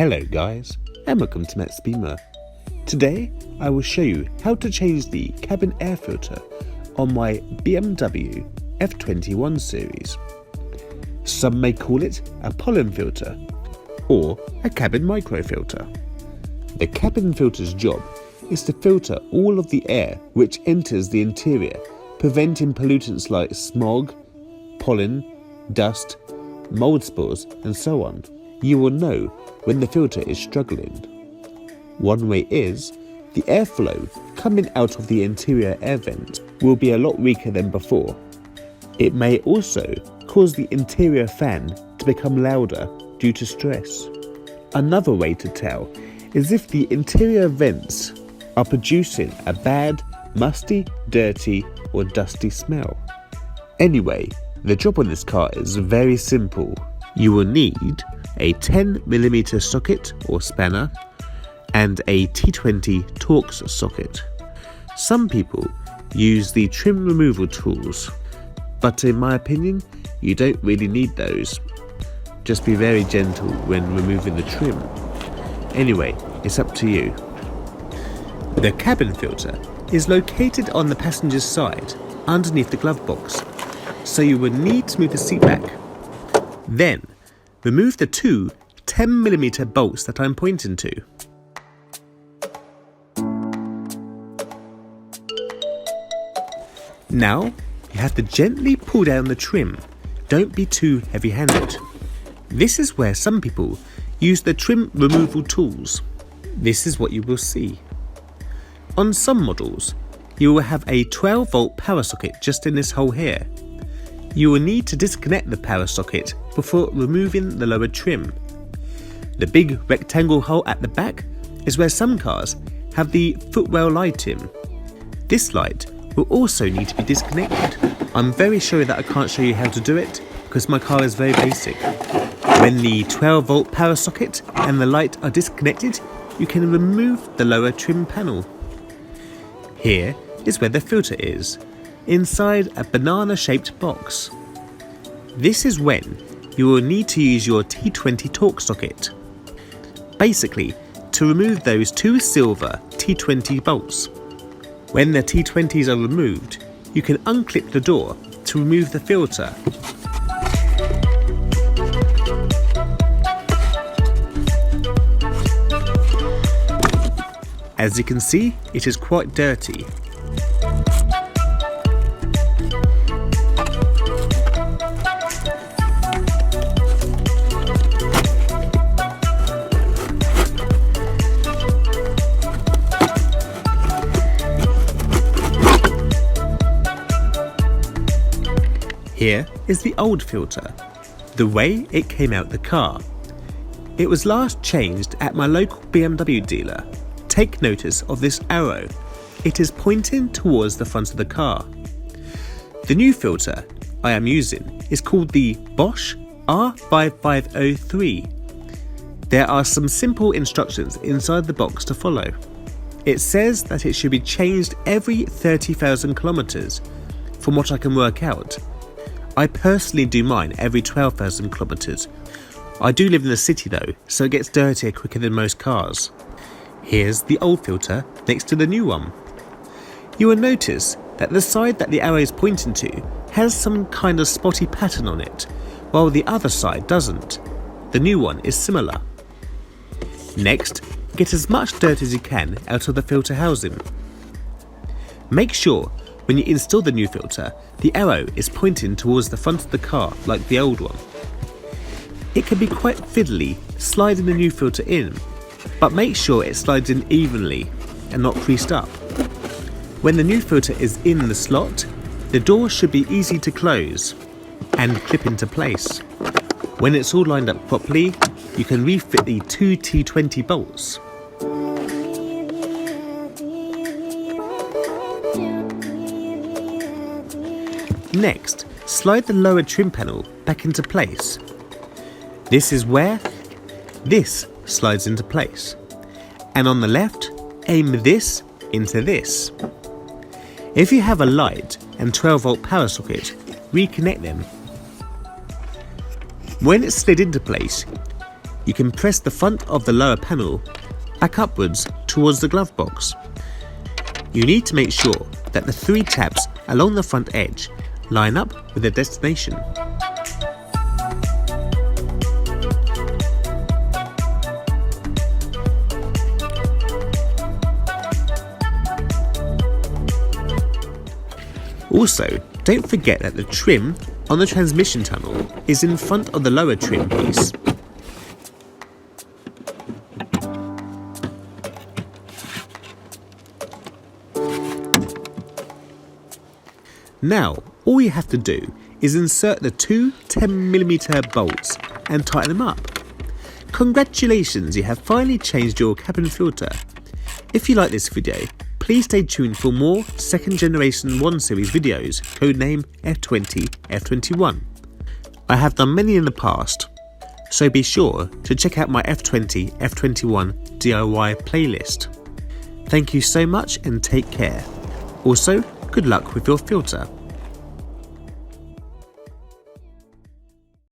Hello guys, and welcome to Matt's Beamer. Today I will show you how to change the cabin air filter on my BMW F21 series. Some may call it a pollen filter or a cabin microfilter. The cabin filter's job is to filter all of the air which enters the interior, preventing pollutants like smog, pollen, dust, mold spores and so on. You will know when the filter is struggling. One way is the airflow coming out of the interior air vent will be a lot weaker than before. It may also cause the interior fan to become louder due to stress. Another way to tell is if the interior vents are producing a bad, musty, dirty or dusty smell. Anyway, the job on this car is very simple. You will need a 10mm socket or spanner and a T20 Torx socket. Some people use the trim removal tools, but in my opinion you don't really need those. Just be very gentle when removing the trim. Anyway, it's up to you. The cabin filter is located on the passenger's side underneath the glove box, so you will need to move the seat back. Then remove the two 10mm bolts that I'm pointing to. Now you have to gently pull down the trim. Don't be too heavy-handed. This is where some people use the trim removal tools. This is what you will see. On some models, you will have a 12-volt power socket just in this hole here. You will need to disconnect the power socket before removing the lower trim. The big rectangle hole at the back is where some cars have the footwell light in. This light will also need to be disconnected. I'm very sorry that I can't show you how to do it because my car is very basic. When the 12-volt power socket and the light are disconnected, you can remove the lower trim panel. Here is where the filter is, inside a banana-shaped box. This is when you will need to use your T20 Torx socket. Basically, to remove those two silver T20 bolts. When the T20s are removed, you can unclip the door to remove the filter. As you can see, it is quite dirty. Here is the old filter, the way it came out the car. It was last changed at my local BMW dealer. Take notice of this arrow. It is pointing towards the front of the car. The new filter I am using is called the Bosch R5503. There are some simple instructions inside the box to follow. It says that it should be changed every 30,000 kilometers. From what I can work out, I personally do mine every 12,000 kilometers. I do live in the city though, so it gets dirtier quicker than most cars. Here's the old filter next to the new one. You will notice that the side that the arrow is pointing to has some kind of spotty pattern on it, while the other side doesn't. The new one is similar. Next, get as much dirt as you can out of the filter housing. Make sure when you install the new filter, the arrow is pointing towards the front of the car like the old one. It can be quite fiddly sliding the new filter in, but make sure it slides in evenly and not creased up. When the new filter is in the slot, the door should be easy to close and clip into place. When it's all lined up properly, you can refit the two T20 bolts. Next, slide the lower trim panel back into place. This is where this slides into place. And on the left, aim this into this. If you have a light and 12-volt power socket, reconnect them. When it's slid into place, you can press the front of the lower panel back upwards towards the glove box. You need to make sure that the 3 tabs along the front edge line up with their destination. Also, don't forget that the trim on the transmission tunnel is in front of the lower trim piece. Now, all you have to do is insert the 2 10mm bolts and tighten them up. Congratulations, you have finally changed your cabin filter. If you like this video, please stay tuned for more 2nd generation 1 series videos, codename F20 F21. I have done many in the past, so be sure to check out my F20 F21 DIY playlist. Thank you so much and take care. Also, good luck with your filter.